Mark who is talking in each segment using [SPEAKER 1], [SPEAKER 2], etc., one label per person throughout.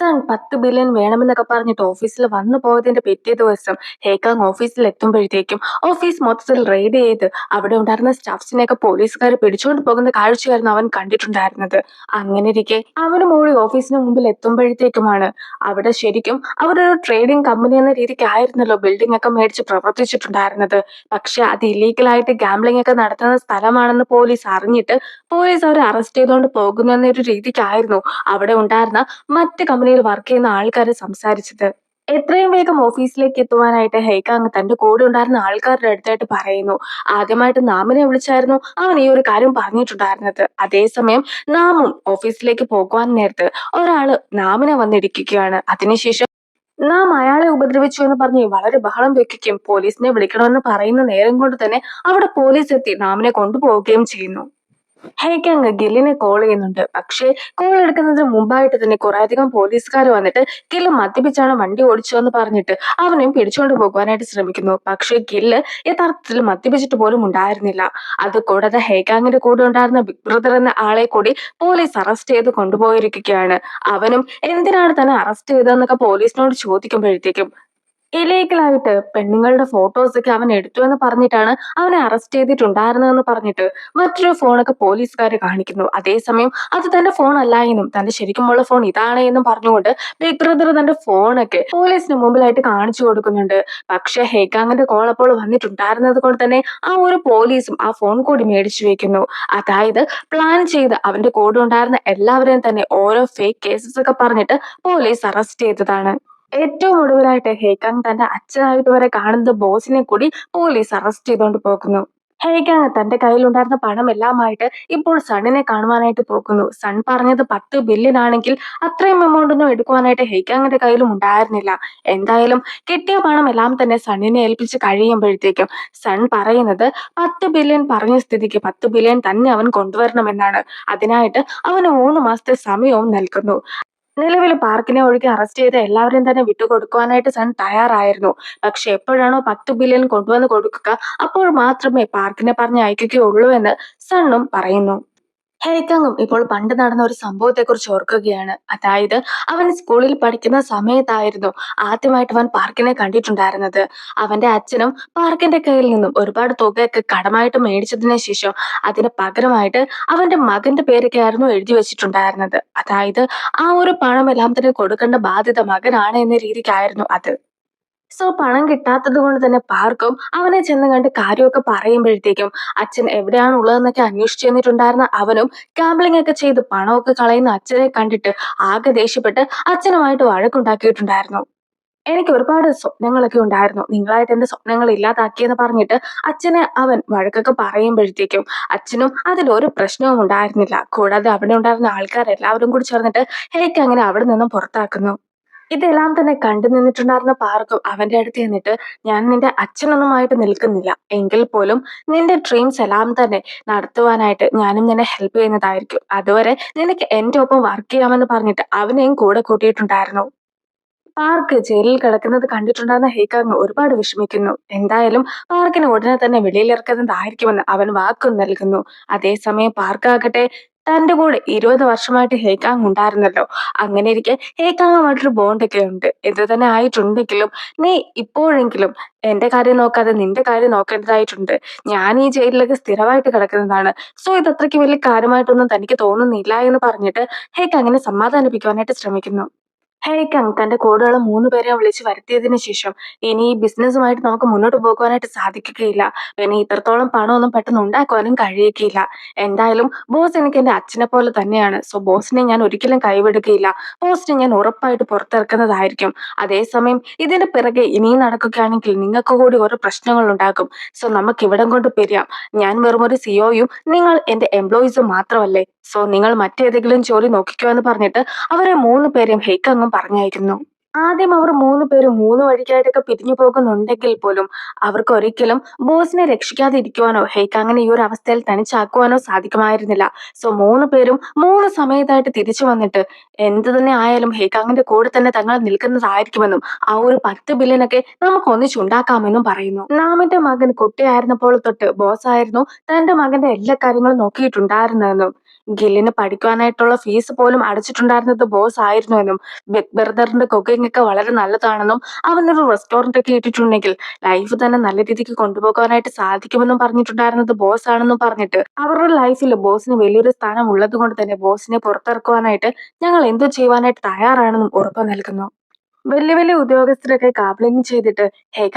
[SPEAKER 1] Sun 10 billion വേണമെന്നൊക്കെ പറഞ്ഞിട്ട് ഓഫീസിൽ വന്നു പോയതിന്റെ പിറ്റേ ദിവസം ഹേക്കാങ് ഓഫീസിൽ എത്തുമ്പോഴത്തേക്കും ഓഫീസ് മൊത്തത്തിൽ റെയ്ഡ് ചെയ്ത് അവിടെ ഉണ്ടായിരുന്ന സ്റ്റാഫ്സിനെയൊക്കെ പോലീസുകാർ പിടിച്ചുകൊണ്ട് പോകുന്ന കാഴ്ചയായിരുന്നു അവൻ കണ്ടിട്ടുണ്ടായിരുന്നത്. അങ്ങനെ ഇരിക്കെ അവനും കൂടി ഓഫീസിന് മുമ്പിൽ എത്തുമ്പോഴത്തേക്കുമാണ് അവിടെ ശരിക്കും അവരൊരു ട്രേഡിംഗ് കമ്പനി എന്ന രീതിക്കായിരുന്നല്ലോ ബിൽഡിംഗ് ഒക്കെ മേടിച്ച് പ്രവർത്തിച്ചിട്ടുണ്ടായിരുന്നത്. പക്ഷെ അത് ഇല്ലീഗലായിട്ട് ഗാംബ്ലിംഗ് ഒക്കെ നടത്തുന്ന സ്ഥലമാണെന്ന് പോലീസ് അറിഞ്ഞിട്ട് പോലീസ് അവരെ അറസ്റ്റ് ചെയ്തുകൊണ്ട് പോകുന്നു എന്നൊരു രീതിക്കായിരുന്നു അവിടെ ഉണ്ടായിരുന്ന മറ്റ് കമ്പനിയിൽ വർക്ക് ചെയ്യുന്ന ആൾക്കാര് സംസാരിച്ചത്. എത്രയും വേഗം ഓഫീസിലേക്ക് എത്തുവാനായിട്ട് ഹേക്കാങ് തന്റെ കൂടെ ഉണ്ടായിരുന്ന ആൾക്കാരുടെ അടുത്തായിട്ട് പറയുന്നു. ആദ്യമായിട്ട് നാമിനെ വിളിച്ചായിരുന്നു അവൻ ഈ ഒരു കാര്യം പറഞ്ഞിട്ടുണ്ടായിരുന്നത്. അതേസമയം നാമും ഓഫീസിലേക്ക് പോകുവാൻ നേരത്ത് ഒരാള് നാമിനെ വന്നിടിക്കുകയാണ്. അതിനുശേഷം നാം അയാളെ ഉപദ്രവിച്ചു എന്ന് പറഞ്ഞ് വളരെ ബഹളം വെക്കുകയും പോലീസിനെ വിളിക്കണമെന്ന് പറയുന്ന നേരം കൊണ്ട് തന്നെ അവിടെ പോലീസ് എത്തി നാമിനെ കൊണ്ടുപോവുകയും ചെയ്യുന്നു. ഹേക്കാങ് ഗില്ലിനെ കോൾ ചെയ്യുന്നുണ്ട്. പക്ഷേ കോൾ എടുക്കുന്നതിന് മുമ്പായിട്ട് തന്നെ കുറേയധികം പോലീസുകാർ വന്നിട്ട് ഗില്ല് മദ്യപിച്ചാണ് വണ്ടി ഓടിച്ചതെന്ന് പറഞ്ഞിട്ട് അവനെയും പിടിച്ചുകൊണ്ട് പോകുവാനായിട്ട് ശ്രമിക്കുന്നു. പക്ഷേ ഗില്ല് യഥാർത്ഥത്തിൽ മദ്യപിച്ചിട്ട് പോലും ഉണ്ടായിരുന്നില്ല. അത് കൂടാതെ ഹേക്കാങ്ങിന്റെ കൂടെ ഉണ്ടായിരുന്ന ബിഗ് ബ്രദർ എന്ന ആളെ കൂടി പോലീസ് അറസ്റ്റ് ചെയ്ത് കൊണ്ടുപോയിരിക്കുകയാണ്. അവനും എന്തിനാണ് തന്നെ അറസ്റ്റ് ചെയ്തതെന്നൊക്കെ പോലീസിനോട് ചോദിക്കുമ്പോഴത്തേക്കും ഇലീഗലായിട്ട് പെണ്ണുങ്ങളുടെ ഫോട്ടോസ് ഒക്കെ അവൻ എടുത്തു എന്ന് പറഞ്ഞിട്ടാണ് അവനെ അറസ്റ്റ് ചെയ്തിട്ടുണ്ടായിരുന്നതെന്ന് പറഞ്ഞിട്ട് മറ്റൊരു ഫോണൊക്കെ പോലീസുകാർ കാണിക്കുന്നു. അതേസമയം അത് തന്റെ ഫോൺ അല്ല എന്നും തന്റെ ശരിക്കുമുള്ള ഫോൺ ഇതാണ് എന്നും പറഞ്ഞുകൊണ്ട് ബിഗ് ബ്രദർ തന്റെ ഫോണൊക്കെ പോലീസിന് മുമ്പിലായിട്ട് കാണിച്ചു കൊടുക്കുന്നുണ്ട്. പക്ഷെ ഹേക്കാങ്ങിന്റെ കോൾ അപ്പോൾ വന്നിട്ടുണ്ടായിരുന്നത് കൊണ്ട് തന്നെ ആ ഒരു പോലീസും ആ ഫോൺ കൂടി മേടിച്ചു വെക്കുന്നു. അതായത് പ്ലാൻ ചെയ്ത് അവന്റെ കൂടെ ഉണ്ടായിരുന്ന എല്ലാവരെയും തന്നെ ഓരോ ഫേക്ക് കേസസ് ഒക്കെ പറഞ്ഞിട്ട് പോലീസ് അറസ്റ്റ് ചെയ്തതാണ്. ഏറ്റവും ഒടുവിലായിട്ട് ഹേക്കാങ് തന്റെ അച്ഛനായിട്ട് വരെ കാണുന്ന ബോസിനെ കൂടി പോലീസ് അറസ്റ്റ് ചെയ്തുകൊണ്ട് പോകുന്നു. ഹേക്കാങ് തന്റെ കയ്യിലുണ്ടായിരുന്ന പണമെല്ലാമായിട്ട് ഇപ്പോൾ സണ്ണിനെ കാണുവാനായിട്ട് പോകുന്നു. സൺ പറഞ്ഞത് 10 ബില്യൺ ആണെങ്കിൽ അത്രയും എമൗണ്ട് ഒന്നും എടുക്കുവാനായിട്ട് ഹേക്കാങ്ങിന്റെ കയ്യിലും ഉണ്ടായിരുന്നില്ല. എന്തായാലും കിട്ടിയ പണം എല്ലാം തന്നെ സണ്ണിനെ ഏൽപ്പിച്ച് കഴിയുമ്പോഴത്തേക്കും സൺ പറയുന്നത് 10 ബില്യൺ പറഞ്ഞ സ്ഥിതിക്ക് 10 ബില്യൺ തന്നെ അവൻ കൊണ്ടുവരണമെന്നാണ്. അതിനായിട്ട് അവന് 3 മാസത്തെ സമയവും നൽകുന്നു. നിലവിൽ പാർക്കിനെ ഒഴികെ അറസ്റ്റ് ചെയ്ത എല്ലാവരെയും തന്നെ വിട്ടുകൊടുക്കുവാനായിട്ട് സൺ തയ്യാറായിരുന്നു. പക്ഷെ എപ്പോഴാണോ 10 ബില്യൺ കൊണ്ടുവന്ന് കൊടുക്കുക അപ്പോൾ മാത്രമേ പാർക്കിനെ പറഞ്ഞ് അയക്കുകയുള്ളൂ എന്ന് സണ്ണും പറയുന്നു. ഹേക്കാങ്ങും ഇപ്പോൾ പണ്ട് നടന്ന ഒരു സംഭവത്തെക്കുറിച്ച് ഓർക്കുകയാണ്. അതായത് അവൻ സ്കൂളിൽ പഠിക്കുന്ന സമയത്തായിരുന്നു ആദ്യമായിട്ട് അവൻ പാർക്കിനെ കണ്ടിട്ടുണ്ടായിരുന്നത്. അവന്റെ അച്ഛനും പാർക്കിന്റെ കയ്യിൽ നിന്നും ഒരുപാട് തുകയൊക്കെ കടമായിട്ട് മേടിച്ചതിന് ശേഷം അതിന് പകരമായിട്ട് അവന്റെ മകന്റെ പേരൊക്കെ ആയിരുന്നു എഴുതി വെച്ചിട്ടുണ്ടായിരുന്നത്. അതായത് ആ ഒരു പണമെല്ലാം തന്നെ കൊടുക്കേണ്ട ബാധ്യത മകനാണ് എന്ന രീതിക്കായിരുന്നു അത്. സോ പണം കിട്ടാത്തത് കൊണ്ട് തന്നെ പാർക്കും അവനെ ചെന്ന് കണ്ട് കാര്യമൊക്കെ പറയുമ്പോഴത്തേക്കും അച്ഛൻ എവിടെയാണ് ഉള്ളതെന്നൊക്കെ അന്വേഷിച്ചു ചെന്നിട്ടുണ്ടായിരുന്ന അവനും ഗാംബ്ലിംഗ് ഒക്കെ ചെയ്ത് പണമൊക്കെ കളയുന്ന അച്ഛനെ കണ്ടിട്ട് ആകെ ദേഷ്യപ്പെട്ട് അച്ഛനുമായിട്ട് വഴക്കുണ്ടാക്കിയിട്ടുണ്ടായിരുന്നു. എനിക്ക് ഒരുപാട് സ്വപ്നങ്ങളൊക്കെ ഉണ്ടായിരുന്നു, നിങ്ങളായിട്ട് എന്റെ സ്വപ്നങ്ങൾ ഇല്ലാതാക്കിയെന്ന് പറഞ്ഞിട്ട് അച്ഛനെ അവൻ വഴക്കൊക്കെ പറയുമ്പോഴത്തേക്കും അച്ഛനും അതിലൊരു പ്രശ്നവും ഉണ്ടായിരുന്നില്ല. കൂടാതെ അവിടെ ഉണ്ടായിരുന്ന ആൾക്കാരെല്ലാവരും കൂടി ചേർന്നിട്ട് ഹേക്ക് അങ്ങനെ അവിടെ നിന്നും പുറത്താക്കുന്നു. ഇതെല്ലാം തന്നെ കണ്ടു നിന്നിട്ടുണ്ടായിരുന്ന പാർക്കും അവന്റെ അടുത്ത് ചെന്നിട്ട് ഞാൻ നിന്റെ അച്ഛനൊന്നുമായിട്ട് നിൽക്കുന്നില്ല എങ്കിൽ പോലും നിന്റെ ഡ്രീംസ് എല്ലാം തന്നെ നടത്തുവാനായിട്ട് ഞാനും നിന്നെ ഹെൽപ്പ് ചെയ്യുന്നതായിരിക്കും. അതുവരെ നിനക്ക് എന്റെ ഒപ്പം വർക്ക് ചെയ്യാമെന്ന് പറഞ്ഞിട്ട് അവനെയും കൂടെ കൂട്ടിയിട്ടുണ്ടായിരുന്നു. പാർക്ക് ജയിലിൽ കിടക്കുന്നത് കണ്ടിട്ടുണ്ടായിരുന്ന ഹേക്കാങ് ഒരുപാട് വിഷമിക്കുന്നു. എന്തായാലും പാർക്കിനെ ഉടനെ തന്നെ വെളിയിലിറക്കുന്നതായിരിക്കുമെന്ന് അവൻ വാക്കും നൽകുന്നു. അതേസമയം പാർക്കാകട്ടെ തന്റെ കൂടെ 20 വർഷമായിട്ട് ഹേക്കാങ് ഉണ്ടായിരുന്നല്ലോ. അങ്ങനെ ഇരിക്കെ ഹേക്കാങ്ങുമായിട്ടൊരു ബോണ്ടൊക്കെ ഉണ്ട്. എന്ത് തന്നെ ആയിട്ടുണ്ടെങ്കിലും നീ ഇപ്പോഴെങ്കിലും എന്റെ കാര്യം നോക്കാതെ നിന്റെ കാര്യം നോക്കേണ്ടതായിട്ടുണ്ട്. ഞാൻ ഈ ജയിലിലൊക്കെ സ്ഥിരമായിട്ട് കിടക്കുന്നതാണ്. സോ ഇത് അത്രയ്ക്ക് വലിയ കാര്യമായിട്ടൊന്നും തനിക്ക് തോന്നുന്നില്ല എന്ന് പറഞ്ഞിട്ട് ഹേക്കാങ്ങിനെ സമാധാനിപ്പിക്കുവാനായിട്ട് ശ്രമിക്കുന്നു. ഹേക്കങ് തന്റെ കൂടെയുള്ള 3 പേരെ വിളിച്ച് വരുത്തിയതിനു ശേഷം ഇനി ഈ ബിസിനസ്സുമായിട്ട് നമുക്ക് മുന്നോട്ട് പോകുവാനായിട്ട് സാധിക്കുകയില്ല. പിന്നെ ഇത്രത്തോളം പണമൊന്നും പെട്ടെന്ന് ഉണ്ടാക്കുവാനും കഴിയുകയില്ല. എന്തായാലും ബോസ് എനിക്ക് എന്റെ അച്ഛനെ പോലെ തന്നെയാണ്. സോ ബോസിനെ ഞാൻ ഒരിക്കലും കൈവിടുകയില്ല. ബോസിനെ ഞാൻ ഉറപ്പായിട്ട് പുറത്തിറക്കുന്നതായിരിക്കും. അതേസമയം ഇതിന്റെ പിറകെ ഇനിയും നടക്കുകയാണെങ്കിൽ നിങ്ങൾക്ക് കൂടി ഓരോ പ്രശ്നങ്ങൾ ഉണ്ടാകും. സോ നമുക്ക് ഇവിടം കൊണ്ട് പിരിയാം. ഞാൻ വെറും ഒരു സിഒയും നിങ്ങൾ എന്റെ എംപ്ലോയീസും മാത്രമല്ലേ. സോ നിങ്ങൾ മറ്റേതെങ്കിലും ജോലി നോക്കിക്കോ എന്ന് പറഞ്ഞിട്ട് അവരെ 3 പേരെയും ഹേക്കങ്ങും പറഞ്ഞയക്കുന്നു. ആദ്യം അവർ 3 പേരും 3 വഴിക്കായിട്ടൊക്കെ പിരിഞ്ഞു പോകുന്നുണ്ടെങ്കിൽ പോലും അവർക്ക് ഒരിക്കലും ബോസിനെ രക്ഷിക്കാതെ ഇരിക്കുവാനോ ഹേക്കാങ്ങിനെ ഈ ഒരു അവസ്ഥയിൽ തനിച്ചാക്കുവാനോ സാധിക്കുമായിരുന്നില്ല. സോ 3 പേരും 3 സമയത്തായിട്ട് തിരിച്ചു വന്നിട്ട് എന്ത് തന്നെ ആയാലും ഹേക്കാങ്ങിന്റെ കൂടെ തന്നെ തങ്ങൾ നിൽക്കുന്നതായിരിക്കുമെന്നും ആ ഒരു 10 ബില്യനൊക്കെ നമുക്ക് ഒന്നിച്ചുണ്ടാക്കാമെന്നും പറയുന്നു. നാമിന്റെ മകൻ കുട്ടിയായിരുന്നപ്പോൾ തൊട്ട് ബോസ് ആയിരുന്നു തന്റെ മകന്റെ എല്ലാ കാര്യങ്ങളും നോക്കിയിട്ടുണ്ടായിരുന്നെന്നും ഗില്ലിന് പഠിക്കുവാനായിട്ടുള്ള ഫീസ് പോലും അടച്ചിട്ടുണ്ടായിരുന്നത് ബോസ് ആയിരുന്നു എന്നും ബിഗ് ബ്രദറിന്റെ കുക്കിംഗ് ഒക്കെ വളരെ നല്ലതാണെന്നും അവനൊരു റെസ്റ്റോറന്റ് ഒക്കെ ഇട്ടിട്ടുണ്ടെങ്കിൽ ലൈഫ് തന്നെ നല്ല രീതിക്ക് കൊണ്ടുപോകാനായിട്ട് സാധിക്കുമെന്നും പറഞ്ഞിട്ടുണ്ടായിരുന്നത് ബോസ് ആണെന്നും പറഞ്ഞിട്ട് അവരുടെ ലൈഫിൽ ബോസിന് വലിയൊരു സ്ഥാനം ഉള്ളത് കൊണ്ട് തന്നെ ബോസിനെ പുറത്തിറക്കുവാനായിട്ട് ഞങ്ങൾ എന്തു ചെയ്യുവാനായിട്ട് തയ്യാറാണെന്നും ഉറപ്പ് നൽകുന്നു. വലിയ വലിയ ഉദ്യോഗസ്ഥരൊക്കെ കാപ്ലിങ് ചെയ്തിട്ട്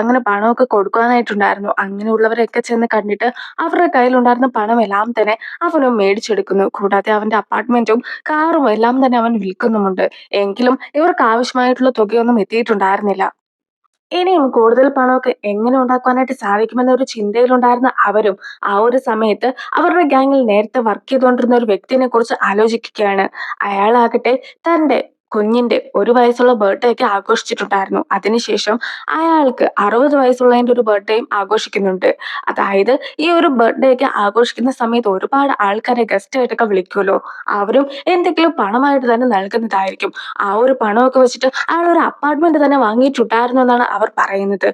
[SPEAKER 1] അങ്ങനെ പണമൊക്കെ കൊടുക്കാനായിട്ടുണ്ടായിരുന്നു. അങ്ങനെയുള്ളവരെയൊക്കെ ചെന്ന് കണ്ടിട്ട് അവരുടെ കയ്യിലുണ്ടായിരുന്ന പണമെല്ലാം തന്നെ അവനും മേടിച്ചെടുക്കുന്നു. കൂടാതെ അവന്റെ അപ്പാർട്ട്മെന്റും കാറും എല്ലാം തന്നെ അവൻ വിൽക്കുന്നുമുണ്ട്. എങ്കിലും ഇവർക്ക് ആവശ്യമായിട്ടുള്ള തുകയൊന്നും എത്തിയിട്ടുണ്ടായിരുന്നില്ല. ഇനിയും കൂടുതൽ പണമൊക്കെ എങ്ങനെ ഉണ്ടാക്കുവാനായിട്ട് സാധിക്കുമെന്ന ഒരു ചിന്തയിലുണ്ടായിരുന്ന അവരും ആ ഒരു സമയത്ത് അവരുടെ ഗ്യാങ്ങിൽ നേരത്തെ വർക്ക് ചെയ്തുകൊണ്ടിരുന്ന ഒരു വ്യക്തിനെ കുറിച്ച് ആലോചിക്കുകയാണ്. അയാളാകട്ടെ തന്റെ കുഞ്ഞിന്റെ 1 വയസ്സുള്ള ബർത്ത്ഡേ ഒക്കെ ആഘോഷിച്ചിട്ടുണ്ടായിരുന്നു. അതിനുശേഷം അയാൾക്ക് 60 വയസ്സുള്ളതിന്റെ ഒരു ബർത്ത്ഡേയും ആഘോഷിക്കുന്നുണ്ട്. അതായത് ഈ ഒരു ബർത്ത്ഡേ ഒക്കെ ആഘോഷിക്കുന്ന സമയത്ത് ഒരുപാട് ആൾക്കാരെ ഗസ്റ്റ് ആയിട്ടൊക്കെ വിളിക്കുമല്ലോ. അവരും എന്തെങ്കിലും പണമായിട്ട് തന്നെ നൽകുന്നതായിരിക്കും. ആ ഒരു പണമൊക്കെ വെച്ചിട്ട് അയാൾ ഒരു അപ്പാർട്ട്മെന്റ് തന്നെ വാങ്ങിയിട്ടുണ്ടായിരുന്നു എന്നാണ് അവർ പറയുന്നത്.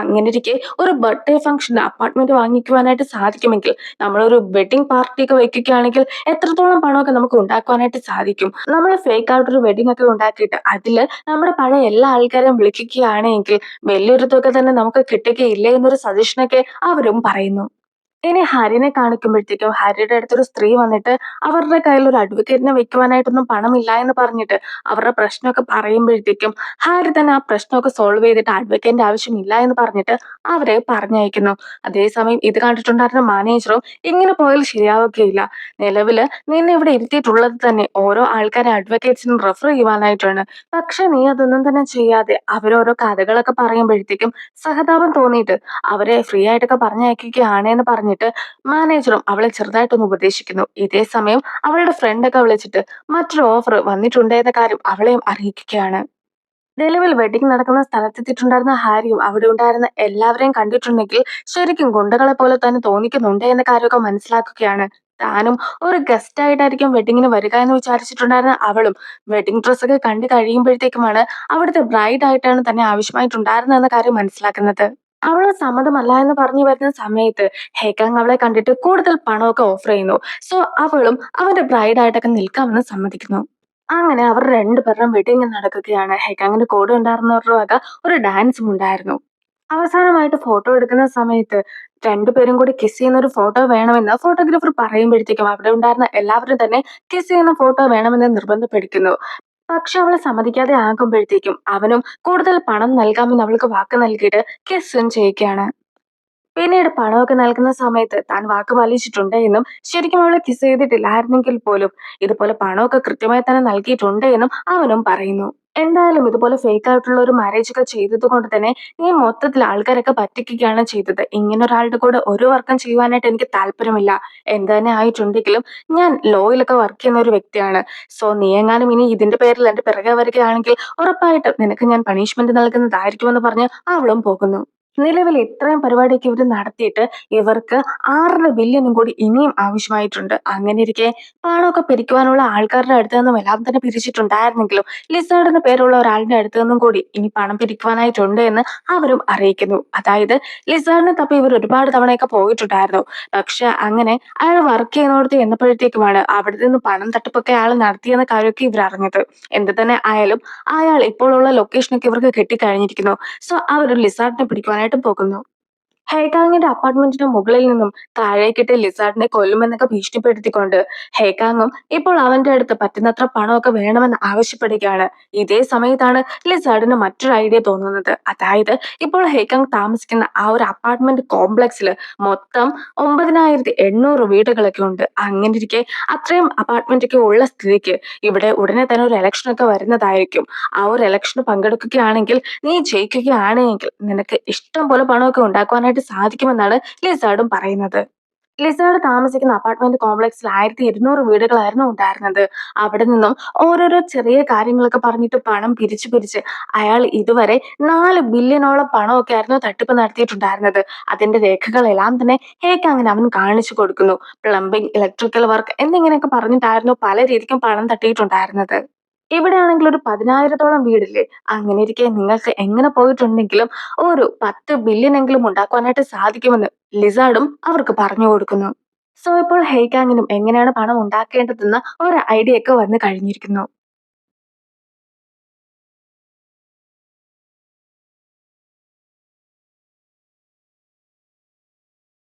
[SPEAKER 1] അങ്ങനെയിരിക്കെ ഒരു ബർത്ത്ഡേ ഫംഗ്ഷന് അപ്പാർട്ട്മെന്റ് വാങ്ങിക്കുവാനായിട്ട് സാധിക്കുമെങ്കിൽ നമ്മളൊരു വെഡിങ് പാർട്ടി ഒക്കെ വെക്കുകയാണെങ്കിൽ എത്രത്തോളം പണമൊക്കെ നമുക്ക് ഉണ്ടാക്കുവാനായിട്ട് സാധിക്കും. നമ്മൾ ഫേക്ക് ആയിട്ടൊരു വെഡിങ് ഒക്കെ ഉണ്ടാക്കിയിട്ട് അതില് നമ്മുടെ പഴയ എല്ലാ ആൾക്കാരെയും വിളിക്കുകയാണെങ്കിൽ വലിയൊരു തുക തന്നെ നമുക്ക് കിട്ടുകയില്ലേ എന്നൊരു സജഷനൊക്കെ അവരും പറയുന്നു. ഇനി ഹരിനെ കാണിക്കുമ്പോഴത്തേക്കും ഹരിയുടെ അടുത്തൊരു സ്ത്രീ വന്നിട്ട് അവരുടെ കയ്യിൽ ഒരു അഡ്വക്കേറ്റിനെ വെക്കുവാനായിട്ടൊന്നും പണമില്ല എന്ന് പറഞ്ഞിട്ട് അവരുടെ പ്രശ്നമൊക്കെ പറയുമ്പോഴത്തേക്കും ഹാരി തന്നെ ആ പ്രശ്നമൊക്കെ സോൾവ് ചെയ്തിട്ട് അഡ്വക്കേറ്റിന്റെ ആവശ്യമില്ല എന്ന് പറഞ്ഞിട്ട് അവരെ പറഞ്ഞയക്കുന്നു. അതേസമയം ഇത് കണ്ടിട്ടുണ്ടായിരുന്ന മാനേജറും ഇങ്ങനെ പോയാൽ ശരിയാവുകയില്ല. നിലവില് നിന്നെ ഇവിടെ ഇരുത്തിയിട്ടുള്ളത് തന്നെ ഓരോ ആൾക്കാരെ അഡ്വക്കേറ്റ്സിനും റെഫർ ചെയ്യുവാനായിട്ടാണ്. പക്ഷെ നീ അതൊന്നും തന്നെ ചെയ്യാതെ അവരോരോ കഥകളൊക്കെ പറയുമ്പോഴത്തേക്കും സഹതാപം തോന്നിയിട്ട് അവരെ ഫ്രീ ആയിട്ടൊക്കെ പറഞ്ഞയക്കുകയാണ് എന്ന് പറഞ്ഞിട്ട് മാനേജറും അവളെ ചെറുതായിട്ടൊന്ന് ഉപദേശിക്കുന്നു. ഇതേ സമയം അവളുടെ ഫ്രണ്ടൊക്കെ വിളിച്ചിട്ട് മറ്റൊരു ഓഫർ വന്നിട്ടുണ്ട് എന്ന കാര്യം അവളെയും അറിയിക്കുകയാണ്. നിലവിൽ വെഡിങ് നടക്കുന്ന സ്ഥലത്തെത്തിയിട്ടുണ്ടായിരുന്ന ഹാരിയും അവിടെ ഉണ്ടായിരുന്ന എല്ലാവരെയും കണ്ടിട്ടുണ്ടെങ്കിൽ ശരിക്കും ഗുണ്ടകളെ പോലെ തന്നെ തോന്നിക്കുന്നുണ്ട് എന്ന കാര്യമൊക്കെ മനസ്സിലാക്കുകയാണ്. താനും ഒരു ഗസ്റ്റ് ആയിട്ടായിരിക്കും വെഡിങ്ങിന് വരിക എന്ന് വിചാരിച്ചിട്ടുണ്ടായിരുന്ന അവളും വെഡിങ് ഡ്രസ് ഒക്കെ കണ്ടു കഴിയുമ്പോഴത്തേക്കുമാണ് അവിടുത്തെ ബ്രൈഡ് ആയിട്ടാണ് തന്നെ ആവശ്യമായിട്ടുണ്ടായിരുന്നത് എന്ന കാര്യം മനസ്സിലാക്കുന്നത്. അവള് സമ്മതമല്ല എന്ന് പറഞ്ഞു വരുന്ന സമയത്ത് ഹേക്കാങ് അവളെ കണ്ടിട്ട് കൂടുതൽ പണമൊക്കെ ഓഫർ ചെയ്യുന്നു. സോ അവളും അവന്റെ ബ്രൈഡ് ആയിട്ടൊക്കെ നിൽക്കാമെന്ന് സമ്മതിക്കുന്നു. അങ്ങനെ അവർ രണ്ടുപേരും വെഡിങ് നടക്കുകയാണ്. ഹേക്കാങ്ങിന്റെ കൂടെ ഉണ്ടായിരുന്നവരുടെ വക ഒരു ഡാൻസും ഉണ്ടായിരുന്നു. അവസാനമായിട്ട് ഫോട്ടോ എടുക്കുന്ന സമയത്ത് രണ്ടുപേരും കൂടി കിസ് ചെയ്യുന്ന ഒരു ഫോട്ടോ വേണമെന്ന് ഫോട്ടോഗ്രാഫർ പറയുമ്പോഴത്തേക്കും അവിടെ ഉണ്ടായിരുന്ന എല്ലാവരും തന്നെ കിസ് ചെയ്യുന്ന ഫോട്ടോ വേണമെന്ന് നിർബന്ധപ്പെടുത്തുന്നു. പക്ഷെ അവള് സമ്മതിക്കാതെ ആകുമ്പോഴത്തേക്കും അവനും കൂടുതൽ പണം നൽകാമെന്ന് അവൾക്ക് വാക്ക് നൽകിയിട്ട് കിസ്സും ചെയ്യുകയാണ്. പിന്നീട് പണമൊക്കെ നൽകുന്ന സമയത്ത് താൻ വാക്ക് പാലിച്ചിട്ടുണ്ട് എന്നും ശരിക്കും അവളെ കിസ് ചെയ്തിട്ടില്ലായിരുന്നെങ്കിൽ പോലും ഇതുപോലെ പണമൊക്കെ കൃത്യമായി തന്നെ നൽകിയിട്ടുണ്ട് എന്നും അവനും പറയുന്നു. എന്തായാലും ഇതുപോലെ ഫേക്ക് ആയിട്ടുള്ള ഒരു മാരേജ് ഒക്കെ ചെയ്തത് കൊണ്ട് തന്നെ ഈ മൊത്തത്തിൽ ആൾക്കാരൊക്കെ പറ്റിക്കുകയാണ് ചെയ്തത്. ഇങ്ങനെ ഒരാളുടെ കൂടെ ഒരു വർക്കും ചെയ്യുവാനായിട്ട് എനിക്ക് താല്പര്യമില്ല. എന്ത് തന്നെ ആയിട്ടുണ്ടെങ്കിലും ഞാൻ ലോയിലൊക്കെ വർക്ക് ചെയ്യുന്ന ഒരു വ്യക്തിയാണ്. സോ നീ എങ്ങാനും ഇനി ഇതിന്റെ പേരിൽ എന്റെ പിറകെ വരികയാണെങ്കിൽ ഉറപ്പായിട്ടും നിനക്ക് ഞാൻ പണിഷ്മെന്റ് നൽകുന്നതായിരിക്കുമെന്ന് പറഞ്ഞ് അവളും പോകുന്നു. നിലവിൽ ഇത്രയും പരിപാടിയൊക്കെ ഇവർ നടത്തിയിട്ട് ഇവർക്ക് 6.5 ബില്യണും കൂടി ഇനിയും ആവശ്യമായിട്ടുണ്ട്. അങ്ങനെയിരിക്കെ പണമൊക്കെ പിരിക്കുവാനുള്ള ആൾക്കാരുടെ അടുത്ത് നിന്നും എല്ലാം തന്നെ പിരിച്ചിട്ടുണ്ടായിരുന്നെങ്കിലും ലിസാർഡ് എന്ന പേരുള്ള ഒരാളുടെ അടുത്ത് നിന്നും കൂടി ഇനി പണം പിരിക്കുവാനായിട്ടുണ്ട് എന്ന് അവരും അറിയിക്കുന്നു. അതായത് ലിസാർഡിനെ തപ്പി ഇവർ ഒരുപാട് തവണയൊക്കെ പോയിട്ടുണ്ടായിരുന്നു. പക്ഷെ അങ്ങനെ അയാൾ വർക്ക് ചെയ്യുന്നിടത്ത് എന്നപ്പോഴത്തേക്കുമാണ് അവിടെ നിന്ന് പണം തട്ടിപ്പൊക്കെ അയാൾ നടത്തിയെന്ന കാര്യമൊക്കെ ഇവർ അറിഞ്ഞത്. എന്ത് തന്നെ ആയാലും അയാൾ ഇപ്പോഴുള്ള ലൊക്കേഷനൊക്കെ ഇവർക്ക് കിട്ടിക്കഴിഞ്ഞിരിക്കുന്നു. സോ അവർ ലിസാർഡിനെ പിടിക്കുവാനായിട്ട് പോകുന്നു. ഹേക്കാങ്ങിന്റെ അപ്പാർട്ട്മെന്റിന് മുകളിൽ നിന്നും താഴേക്കിട്ട് ലിസാർഡിനെ കൊല്ലുമെന്നൊക്കെ ഭീഷണിപ്പെടുത്തിക്കൊണ്ട് ഹേക്കാങ്ങും ഇപ്പോൾ അവന്റെ അടുത്ത് പറ്റുന്നത്ര പണമൊക്കെ വേണമെന്ന് ആവശ്യപ്പെടുകയാണ്. ഇതേ സമയത്താണ് ലിസാർഡിന് മറ്റൊരു ഐഡിയ തോന്നുന്നത്. അതായത് ഇപ്പോൾ ഹേക്കാങ് താമസിക്കുന്ന ആ ഒരു അപ്പാർട്ട്മെന്റ് കോംപ്ലക്സിൽ മൊത്തം 9800 വീടുകളൊക്കെ ഉണ്ട്. അങ്ങനെ ഇരിക്കെ അത്രയും അപ്പാർട്ട്മെന്റ് ഒക്കെ ഉള്ള സ്ഥിതിക്ക് ഇവിടെ ഉടനെ തന്നെ ഒരു ഇലക്ഷൻ ഒക്കെ വരുന്നതായിരിക്കും. ആ ഒരു ഇലക്ഷന് പങ്കെടുക്കുകയാണെങ്കിൽ നീ ജയിക്കുകയാണെങ്കിൽ നിനക്ക് ഇഷ്ടം പോലെ പണമൊക്കെ ഉണ്ടാക്കുവാനായിട്ട് സാധിക്കുമെന്നാണ് ലിസാർഡും പറയുന്നത്. ലിസാർഡ് താമസിക്കുന്ന അപ്പാർട്ട്മെന്റ് കോംപ്ലക്സിൽ 1200 വീടുകളായിരുന്നു ഉണ്ടായിരുന്നത്. അവിടെ നിന്നും ഓരോരോ ചെറിയ കാര്യങ്ങളൊക്കെ പറഞ്ഞിട്ട് പണം പിരിച്ചു പിരിച്ച് അയാൾ ഇതുവരെ 4 ബില്യണോളം പണമൊക്കെ ആയിരുന്നു തട്ടിപ്പ് നടത്തിയിട്ടുണ്ടായിരുന്നത്. അതിന്റെ രേഖകളെല്ലാം തന്നെ ഹേക്കാങ്ങിന് അവൻ കാണിച്ചു കൊടുക്കുന്നു. പ്ലംബിംഗ്, ഇലക്ട്രിക്കൽ വർക്ക് എന്നിങ്ങനെയൊക്കെ പറഞ്ഞിട്ടായിരുന്നു പല രീതിക്കും പണം തട്ടിയിട്ടുണ്ടായിരുന്നത്. ഇവിടെയാണെങ്കിൽ ഒരു 10,000-ഓളം വീടില്ലേ. അങ്ങനെയിരിക്കെ നിങ്ങൾക്ക് എങ്ങനെ പോയിട്ടുണ്ടെങ്കിലും ഒരു 10 ബില്യൺ എങ്കിലും ഉണ്ടാക്കുവാനായിട്ട് സാധിക്കുമെന്ന് ലിസാർഡും അവർക്ക് പറഞ്ഞു കൊടുക്കുന്നു. സോ ഇപ്പോൾ ഹേക്കാങ്ങിനും എങ്ങനെയാണ് പണം ഉണ്ടാക്കേണ്ടതെന്ന് ഒരു ഐഡിയ ഒക്കെ വന്നു കഴിഞ്ഞിരിക്കുന്നു.